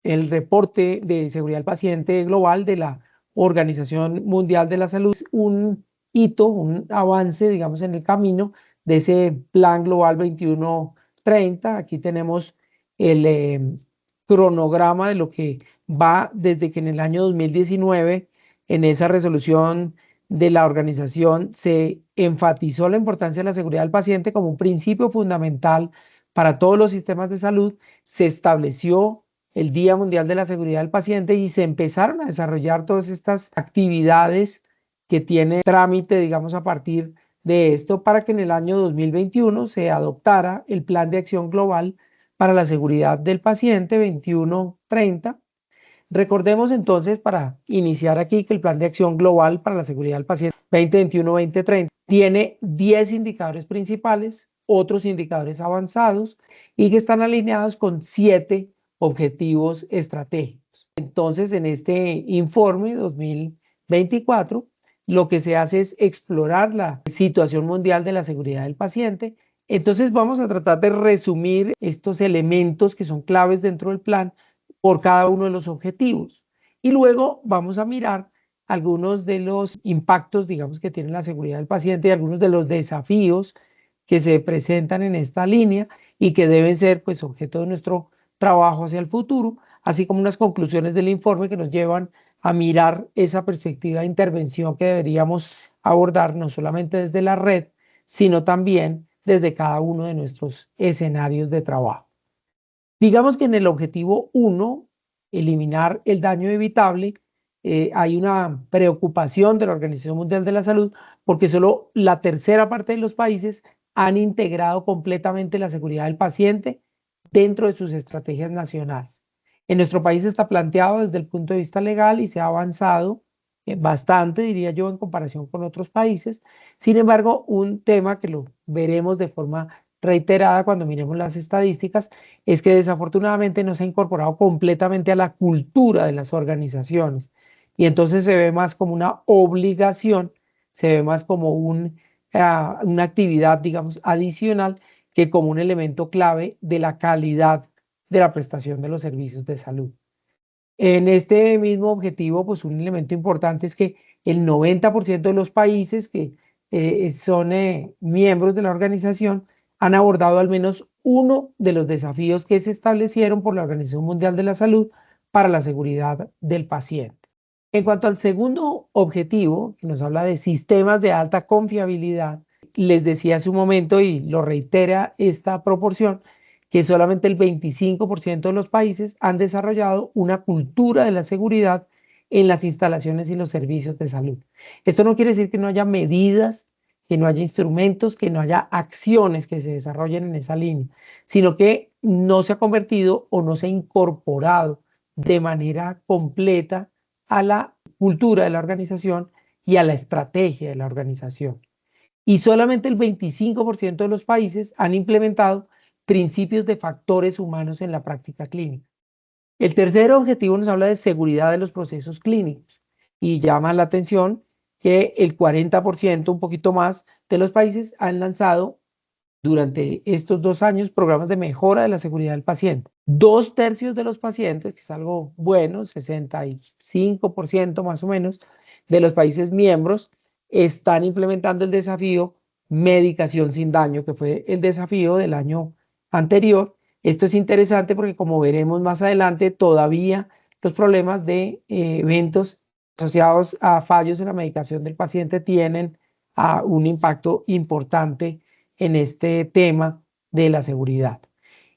el reporte de seguridad del paciente global de la Organización Mundial de la Salud, es un hito, un avance, digamos, en el camino de ese Plan Global 2130. Aquí tenemos el cronograma de lo que va desde que en el año 2019, en esa resolución de la organización, se enfatizó la importancia de la seguridad del paciente como un principio fundamental para todos los sistemas de salud. Se estableció el Día Mundial de la Seguridad del Paciente y se empezaron a desarrollar todas estas actividades que tiene trámite, digamos, a partir de esto, para que en el año 2021 se adoptara el Plan de Acción Global para la Seguridad del Paciente 2130. Recordemos entonces, para iniciar aquí, que el Plan de Acción Global para la Seguridad del Paciente 2021-2030 tiene 10 indicadores principales, otros indicadores avanzados, y que están alineados con 7 objetivos estratégicos. Entonces, en este informe 2024, lo que se hace es explorar la situación mundial de la seguridad del paciente. Entonces, vamos a tratar de resumir estos elementos que son claves dentro del plan por cada uno de los objetivos. Y luego vamos a mirar algunos de los impactos, digamos, que tiene la seguridad del paciente y algunos de los desafíos que se presentan en esta línea y que deben ser, pues, objeto de nuestro trabajo hacia el futuro, así como unas conclusiones del informe que nos llevan a mirar esa perspectiva de intervención que deberíamos abordar no solamente desde la red, sino también desde cada uno de nuestros escenarios de trabajo. Digamos que en el objetivo 1, eliminar el daño evitable, hay una preocupación de la Organización Mundial de la Salud porque solo la tercera parte de los países han integrado completamente la seguridad del paciente dentro de sus estrategias nacionales. En nuestro país está planteado desde el punto de vista legal y se ha avanzado bastante, diría yo, en comparación con otros países. Sin embargo, un tema que lo veremos de forma reiterada cuando miremos las estadísticas es que desafortunadamente no se ha incorporado completamente a la cultura de las organizaciones y entonces se ve más como una obligación, se ve más como una actividad, digamos, adicional que como un elemento clave de la calidad de la prestación de los servicios de salud. En este mismo objetivo, pues un elemento importante es que el 90% de los países que son miembros de la organización han abordado al menos uno de los desafíos que se establecieron por la Organización Mundial de la Salud para la seguridad del paciente. En cuanto al segundo objetivo, que nos habla de sistemas de alta confiabilidad, les decía hace un momento y lo reitera esta proporción, que solamente el 25% de los países han desarrollado una cultura de la seguridad en las instalaciones y los servicios de salud. Esto no quiere decir que no haya medidas, que no haya instrumentos, que no haya acciones que se desarrollen en esa línea, sino que no se ha convertido o no se ha incorporado de manera completa a la cultura de la organización y a la estrategia de la organización. Y solamente el 25% de los países han implementado principios de factores humanos en la práctica clínica. El tercer objetivo nos habla de seguridad de los procesos clínicos y llama la atención que el 40%, un poquito más, de los países han lanzado durante estos 2 años programas de mejora de la seguridad del paciente. 2/3 de los pacientes, que es algo bueno, 65% más o menos, de los países miembros están implementando el desafío medicación sin daño, que fue el desafío del año anterior. Esto es interesante porque, como veremos más adelante, todavía los problemas de eventos asociados a fallos en la medicación del paciente tienen un impacto importante en este tema de la seguridad.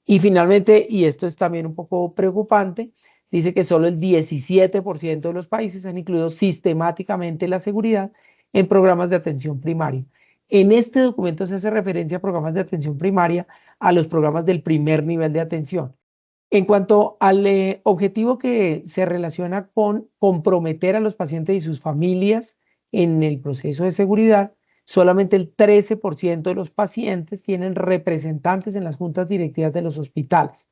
Y finalmente, y esto es también un poco preocupante, dice que solo el 17% de los países han incluido sistemáticamente la seguridad en programas de atención primaria. En este documento se hace referencia a programas de atención primaria, a los programas del primer nivel de atención. En cuanto al objetivo que se relaciona con comprometer a los pacientes y sus familias en el proceso de seguridad, solamente el 13% de los pacientes tienen representantes en las juntas directivas de los hospitales.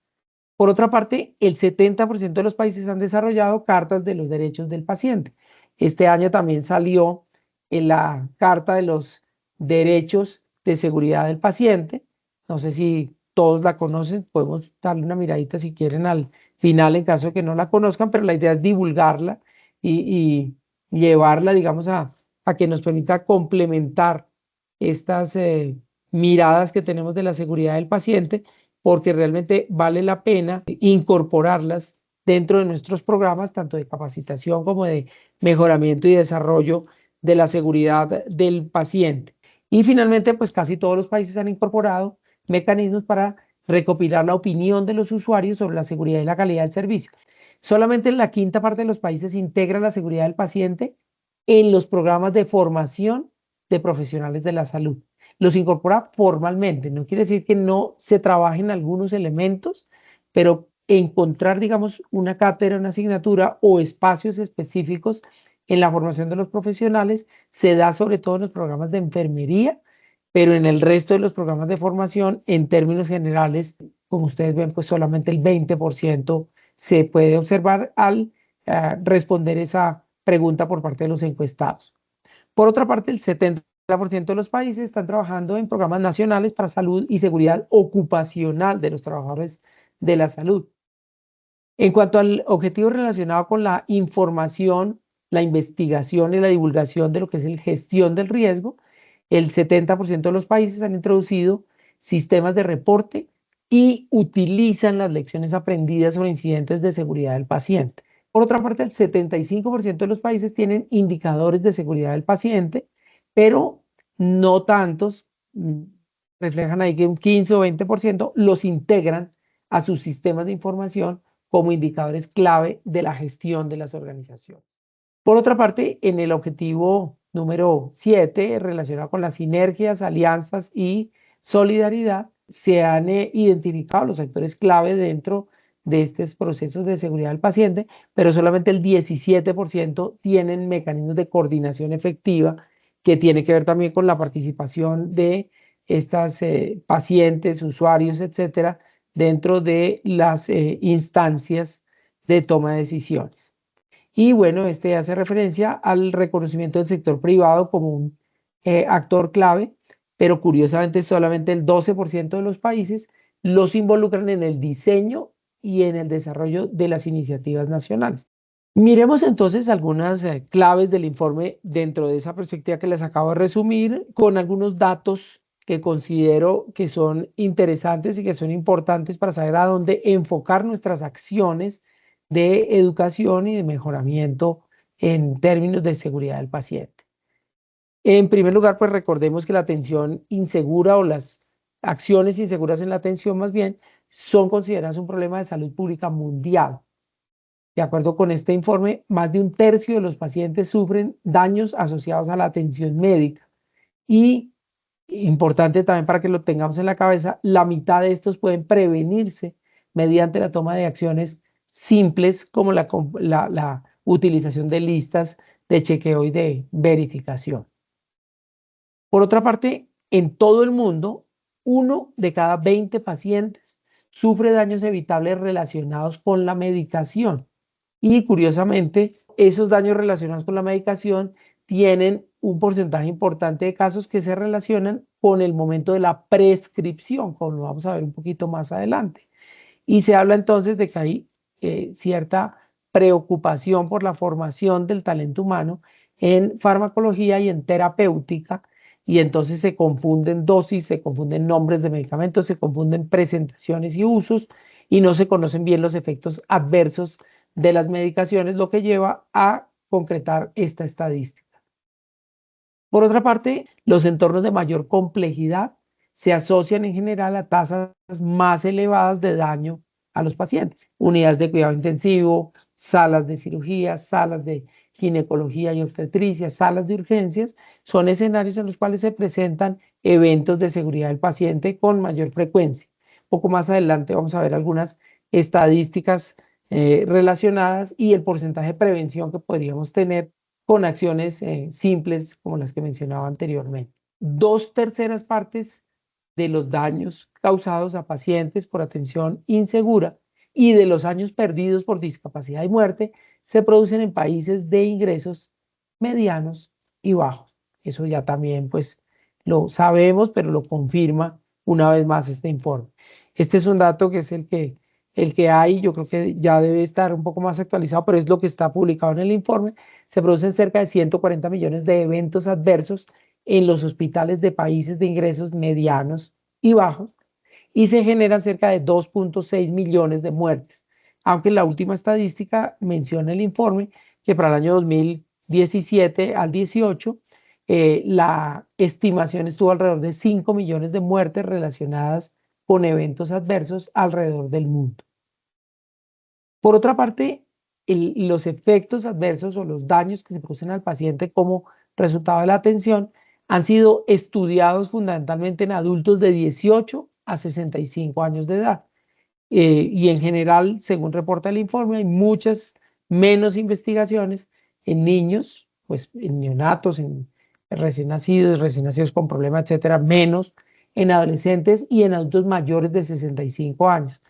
Por otra parte, el 70% de los países han desarrollado cartas de los derechos del paciente. Este año también salió en la Carta de los Derechos de Seguridad del Paciente. No sé si todos la conocen, podemos darle una miradita si quieren al final en caso de que no la conozcan, pero la idea es divulgarla y llevarla, digamos, a que nos permita complementar estas miradas que tenemos de la seguridad del paciente, porque realmente vale la pena incorporarlas dentro de nuestros programas, tanto de capacitación como de mejoramiento y desarrollo de la seguridad del paciente. Y finalmente, pues casi todos los países han incorporado mecanismos para recopilar la opinión de los usuarios sobre la seguridad y la calidad del servicio. Solamente la quinta parte de los países integra la seguridad del paciente en los programas de formación de profesionales de la salud. Los incorpora formalmente, no quiere decir que no se trabajen algunos elementos, pero encontrar, digamos, una cátedra, una asignatura o espacios específicos en la formación de los profesionales se da sobre todo en los programas de enfermería, pero en el resto de los programas de formación, en términos generales, como ustedes ven, pues solamente el 20% se puede observar al responder esa pregunta por parte de los encuestados. Por otra parte, el 70% de los países están trabajando en programas nacionales para salud y seguridad ocupacional de los trabajadores de la salud. En cuanto al objetivo relacionado con la información, la investigación y la divulgación de lo que es la gestión del riesgo, el 70% de los países han introducido sistemas de reporte y utilizan las lecciones aprendidas sobre incidentes de seguridad del paciente. Por otra parte, el 75% de los países tienen indicadores de seguridad del paciente, pero no tantos, reflejan ahí que un 15 o 20% los integran a sus sistemas de información como indicadores clave de la gestión de las organizaciones. Por otra parte, en el objetivo número 7, relacionado con las sinergias, alianzas y solidaridad, se han identificado los actores clave dentro de estos procesos de seguridad del paciente, pero solamente el 17% tienen mecanismos de coordinación efectiva que tiene que ver también con la participación de estas pacientes, usuarios, etcétera, dentro de las instancias de toma de decisiones. Y bueno, este hace referencia al reconocimiento del sector privado como un actor clave, pero curiosamente solamente el 12% de los países los involucran en el diseño y en el desarrollo de las iniciativas nacionales. Miremos entonces algunas claves del informe dentro de esa perspectiva que les acabo de resumir, con algunos datos que considero que son interesantes y que son importantes para saber a dónde enfocar nuestras acciones de educación y de mejoramiento en términos de seguridad del paciente. En primer lugar, pues recordemos que la atención insegura o las acciones inseguras en la atención más bien son consideradas un problema de salud pública mundial. De acuerdo con este informe, más de un tercio de los pacientes sufren daños asociados a la atención médica. Y, importante también para que lo tengamos en la cabeza, la mitad de estos pueden prevenirse mediante la toma de acciones simples como la utilización de listas de chequeo y de verificación. Por otra parte, en todo el mundo, 1 de cada 20 pacientes sufre daños evitables relacionados con la medicación. Y curiosamente, esos daños relacionados con la medicación tienen un porcentaje importante de casos que se relacionan con el momento de la prescripción, como lo vamos a ver un poquito más adelante. Y se habla entonces de que hay cierta preocupación por la formación del talento humano en farmacología y en terapéutica, y entonces se confunden dosis, se confunden nombres de medicamentos, se confunden presentaciones y usos, y no se conocen bien los efectos adversos de las medicaciones, lo que lleva a concretar esta estadística. Por otra parte, los entornos de mayor complejidad se asocian en general a tasas más elevadas de daño a los pacientes. Unidades de cuidado intensivo, salas de cirugía, salas de ginecología y obstetricia, salas de urgencias, son escenarios en los cuales se presentan eventos de seguridad del paciente con mayor frecuencia. Poco más adelante vamos a ver algunas estadísticas relacionadas y el porcentaje de prevención que podríamos tener con acciones simples como las que mencionaba anteriormente. 2/3 de los daños causados a pacientes por atención insegura y de los años perdidos por discapacidad y muerte se producen en países de ingresos medianos y bajos. Eso ya también pues lo sabemos, pero lo confirma una vez más este informe. Este es un dato que es el que el que hay, yo creo que ya debe estar un poco más actualizado, pero es lo que está publicado en el informe. Se producen cerca de 140 millones de eventos adversos en los hospitales de países de ingresos medianos y bajos y se generan cerca de 2.6 millones de muertes. Aunque la última estadística menciona el informe que para el año 2017 al 18 la estimación estuvo alrededor de 5 millones de muertes relacionadas con eventos adversos alrededor del mundo. Por otra parte, los efectos adversos o los daños que se producen al paciente como resultado de la atención han sido estudiados fundamentalmente en adultos de 18 a 65 años de edad. Y en general, según reporta el informe, hay muchas menos investigaciones en niños, pues en neonatos, en recién nacidos con problemas, etcétera, menos en adolescentes y en adultos mayores de 65 años.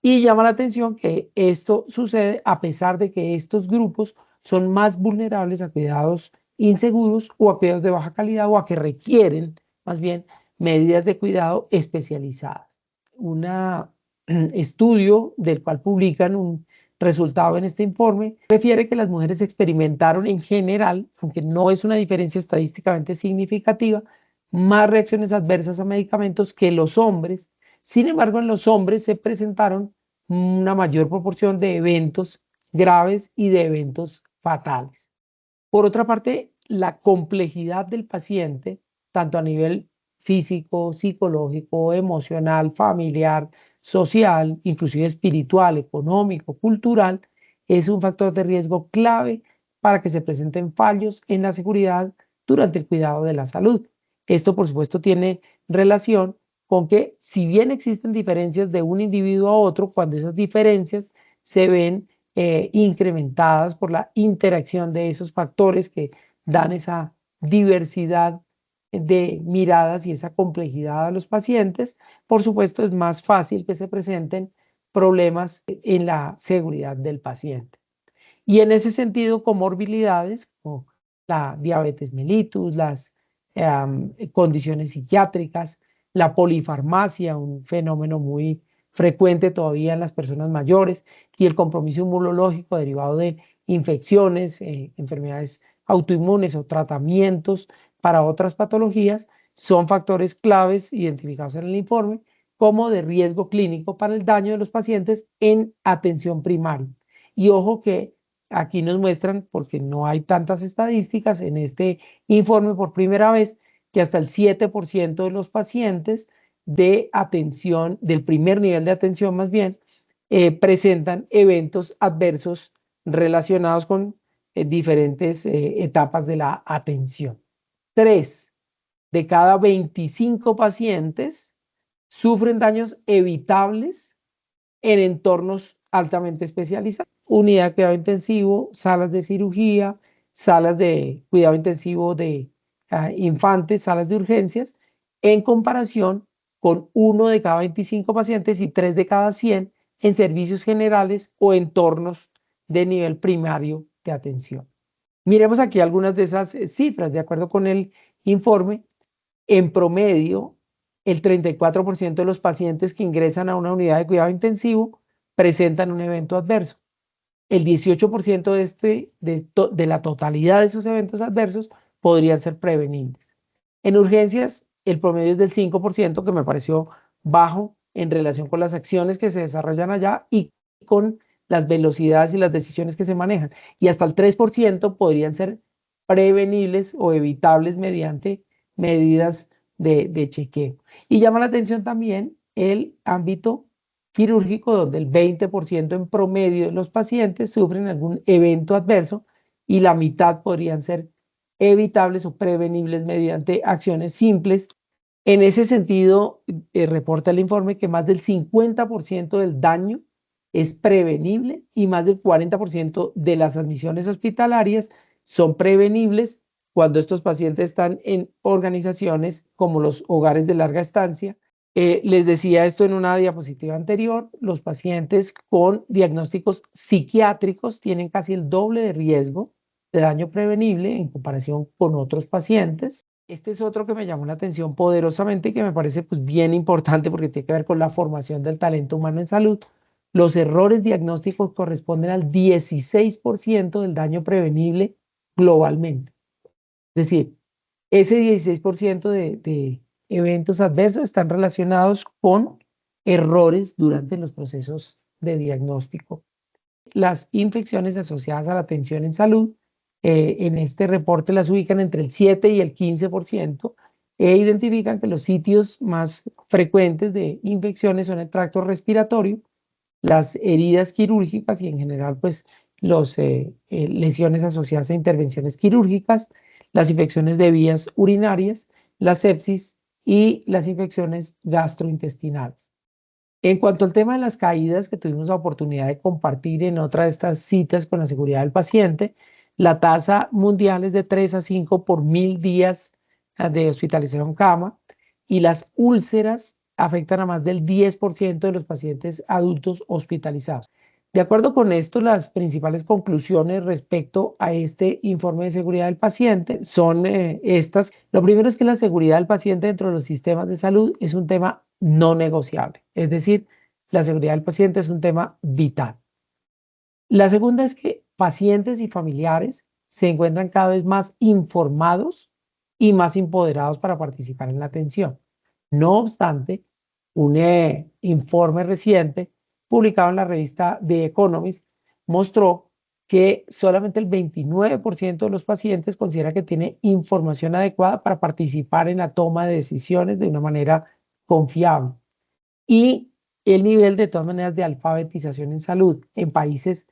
Y llama la atención que esto sucede a pesar de que estos grupos son más vulnerables a cuidados inseguros o a cuidados de baja calidad o a que requieren más bien medidas de cuidado especializadas. Un estudio del cual publican un resultado en este informe refiere que las mujeres experimentaron en general, aunque no es una diferencia estadísticamente significativa, más reacciones adversas a medicamentos que los hombres. Sin embargo, en los hombres se presentaron una mayor proporción de eventos graves y de eventos fatales. Por otra parte, la complejidad del paciente, tanto a nivel físico, psicológico, emocional, familiar, social, inclusive espiritual, económico, cultural, es un factor de riesgo clave para que se presenten fallos en la seguridad durante el cuidado de la salud. Esto, por supuesto, tiene relación con que si bien existen diferencias de un individuo a otro, cuando esas diferencias se ven incrementadas por la interacción de esos factores que dan esa diversidad de miradas y esa complejidad a los pacientes, por supuesto es más fácil que se presenten problemas en la seguridad del paciente. Y en ese sentido, comorbilidades como la diabetes mellitus, las condiciones psiquiátricas, la polifarmacia, un fenómeno muy frecuente todavía en las personas mayores, y el compromiso inmunológico derivado de infecciones, enfermedades autoinmunes o tratamientos para otras patologías, son factores claves identificados en el informe como de riesgo clínico para el daño de los pacientes en atención primaria. Y ojo que aquí nos muestran, porque no hay tantas estadísticas en este informe por primera vez, que hasta el 7% de los pacientes de atención, del primer nivel de atención más bien, presentan eventos adversos relacionados con diferentes etapas de la atención. 3 de cada 25 pacientes sufren daños evitables en entornos altamente especializados. Unidad de cuidado intensivo, salas de cirugía, salas de cuidado intensivo de infantes, salas de urgencias, en comparación con 1 de cada 25 pacientes y 3 de cada 100 en servicios generales o entornos de nivel primario de atención. Miremos aquí algunas de esas cifras. De acuerdo con el informe, en promedio, el 34% de los pacientes que ingresan a una unidad de cuidado intensivo presentan un evento adverso. El 18% de la totalidad de esos eventos adversos podrían ser prevenibles. En urgencias, el promedio es del 5%, que me pareció bajo en relación con las acciones que se desarrollan allá y con las velocidades y las decisiones que se manejan. Y hasta el 3% podrían ser prevenibles o evitables mediante medidas de chequeo. Y llama la atención también el ámbito quirúrgico, donde el 20% en promedio de los pacientes sufren algún evento adverso y la mitad podrían ser evitables o prevenibles mediante acciones simples. En ese sentido, reporta el informe que más del 50% del daño es prevenible y más del 40% de las admisiones hospitalarias son prevenibles cuando estos pacientes están en organizaciones como los hogares de larga estancia. Les decía esto en una diapositiva anterior, los pacientes con diagnósticos psiquiátricos tienen casi el doble de riesgo de daño prevenible en comparación con otros pacientes. Este es otro que me llamó la atención poderosamente y que me parece pues bien importante porque tiene que ver con la formación del talento humano en salud, Los errores diagnósticos corresponden al 16% del daño prevenible globalmente. Es decir, ese 16% de eventos adversos están relacionados con errores durante los procesos de diagnóstico. Las infecciones asociadas a la atención en salud, en este reporte las ubican entre el 7 y el 15% e identifican que los sitios más frecuentes de infecciones son el tracto respiratorio, las heridas quirúrgicas y en general pues las lesiones asociadas a intervenciones quirúrgicas, las infecciones de vías urinarias, la sepsis y las infecciones gastrointestinales. En cuanto al tema de las caídas, que tuvimos la oportunidad de compartir en otra de estas citas con la seguridad del paciente, la tasa mundial es de 3 a 5 por 1000 días de hospitalización cama y las úlceras afectan a más del 10% de los pacientes adultos hospitalizados. De acuerdo con esto, las principales conclusiones respecto a este informe de seguridad del paciente son estas. Lo primero es que la seguridad del paciente dentro de los sistemas de salud es un tema no negociable. Es decir, la seguridad del paciente es un tema vital. La segunda es que pacientes y familiares se encuentran cada vez más informados y más empoderados para participar en la atención. No obstante, un informe reciente publicado en la revista The Economist mostró que solamente el 29% de los pacientes considera que tiene información adecuada para participar en la toma de decisiones de una manera confiable. Y el nivel de todas maneras de alfabetización en salud en países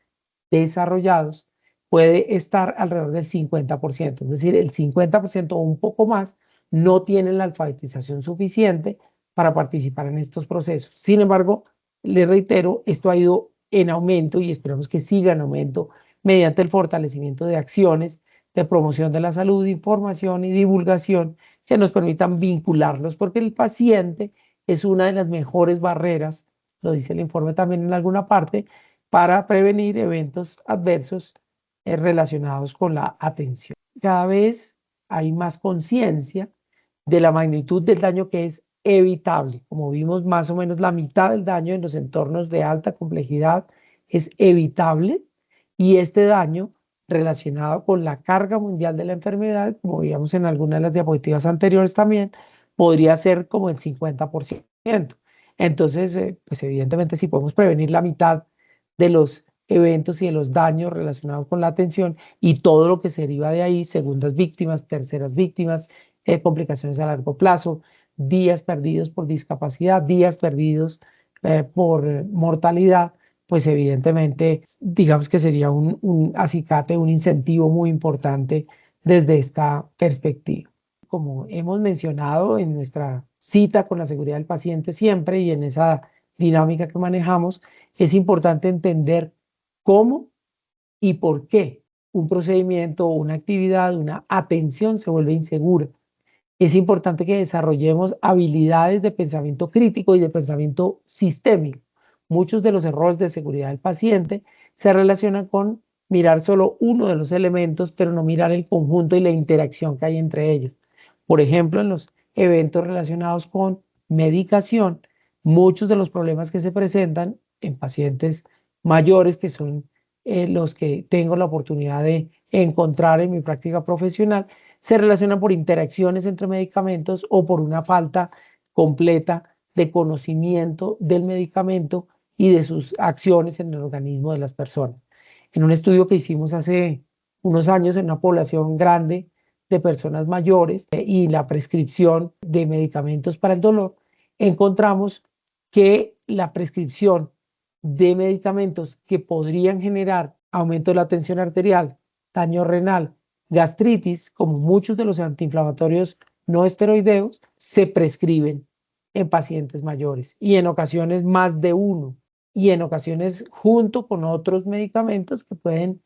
desarrollados puede estar alrededor del 50%, es decir, el 50% o un poco más no tienen la alfabetización suficiente para participar en estos procesos. Sin embargo, les reitero, esto ha ido en aumento y esperamos que siga en aumento mediante el fortalecimiento de acciones de promoción de la salud, información y divulgación que nos permitan vincularlos, porque el paciente es una de las mejores barreras, lo dice el informe también en alguna parte, para prevenir eventos adversos relacionados con la atención. Cada vez hay más conciencia de la magnitud del daño que es evitable. Como vimos, más o menos la mitad del daño en los entornos de alta complejidad es evitable y este daño relacionado con la carga mundial de la enfermedad, como veíamos en algunas de las diapositivas anteriores también, podría ser como el 50%. Entonces, pues evidentemente si podemos prevenir la mitad de los eventos y de los daños relacionados con la atención y todo lo que se deriva de ahí, segundas víctimas, terceras víctimas, complicaciones a largo plazo, días perdidos por discapacidad, días perdidos por mortalidad, pues evidentemente digamos que sería un acicate, un incentivo muy importante desde esta perspectiva. Como hemos mencionado en nuestra cita con la seguridad del paciente siempre y en esa dinámica que manejamos, es importante entender cómo y por qué un procedimiento o una actividad, una atención se vuelve insegura. Es importante que desarrollemos habilidades de pensamiento crítico y de pensamiento sistémico. Muchos de los errores de seguridad del paciente se relacionan con mirar solo uno de los elementos, pero no mirar el conjunto y la interacción que hay entre ellos. Por ejemplo, en los eventos relacionados con medicación, muchos de los problemas que se presentan en pacientes mayores, que son los que tengo la oportunidad de encontrar en mi práctica profesional, se relacionan por interacciones entre medicamentos o por una falta completa de conocimiento del medicamento y de sus acciones en el organismo de las personas. En un estudio que hicimos hace unos años en una población grande de personas mayores y la prescripción de medicamentos para el dolor, encontramos que la prescripción de medicamentos que podrían generar aumento de la tensión arterial, daño renal, gastritis, como muchos de los antiinflamatorios no esteroideos, se prescriben en pacientes mayores y en ocasiones más de uno y en ocasiones junto con otros medicamentos que pueden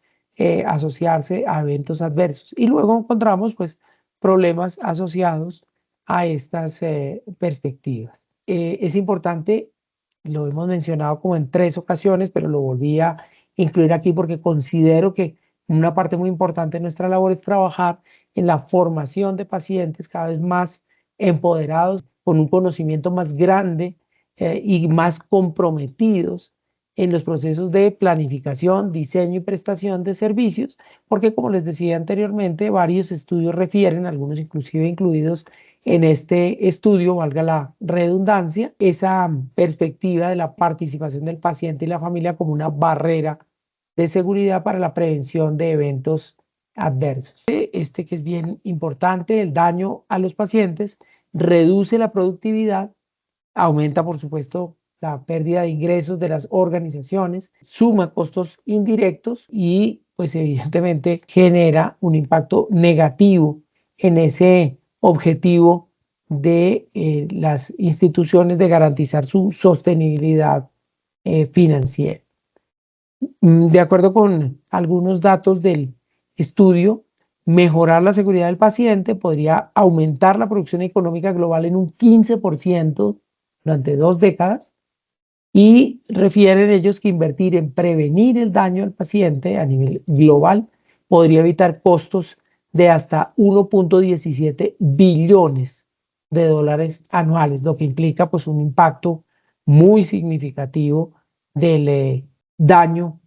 asociarse a eventos adversos. Y luego encontramos pues problemas asociados a estas perspectivas. Es importante, lo hemos mencionado como en 3 ocasiones, pero lo volví a incluir aquí porque considero que una parte muy importante de nuestra labor es trabajar en la formación de pacientes cada vez más empoderados, con un conocimiento más grande y más comprometidos en los procesos de planificación, diseño y prestación de servicios, porque como les decía anteriormente, varios estudios refieren, algunos inclusive incluidos en este estudio, valga la redundancia, esa perspectiva de la participación del paciente y la familia como una barrera de seguridad para la prevención de eventos adversos. Este que es bien importante, el daño a los pacientes reduce la productividad, aumenta por supuesto la pérdida de ingresos de las organizaciones, suma costos indirectos y pues evidentemente genera un impacto negativo en ese objetivo de las instituciones de garantizar su sostenibilidad financiera. De acuerdo con algunos datos del estudio, mejorar la seguridad del paciente podría aumentar la producción económica global en un 15% durante 2 décadas, y refieren ellos que invertir en prevenir el daño al paciente a nivel global podría evitar costos de hasta 1.17 billones de dólares anuales, lo que implica pues un impacto muy significativo del daño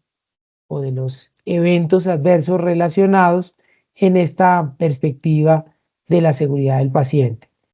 o de los eventos adversos relacionados en esta perspectiva de la seguridad del paciente.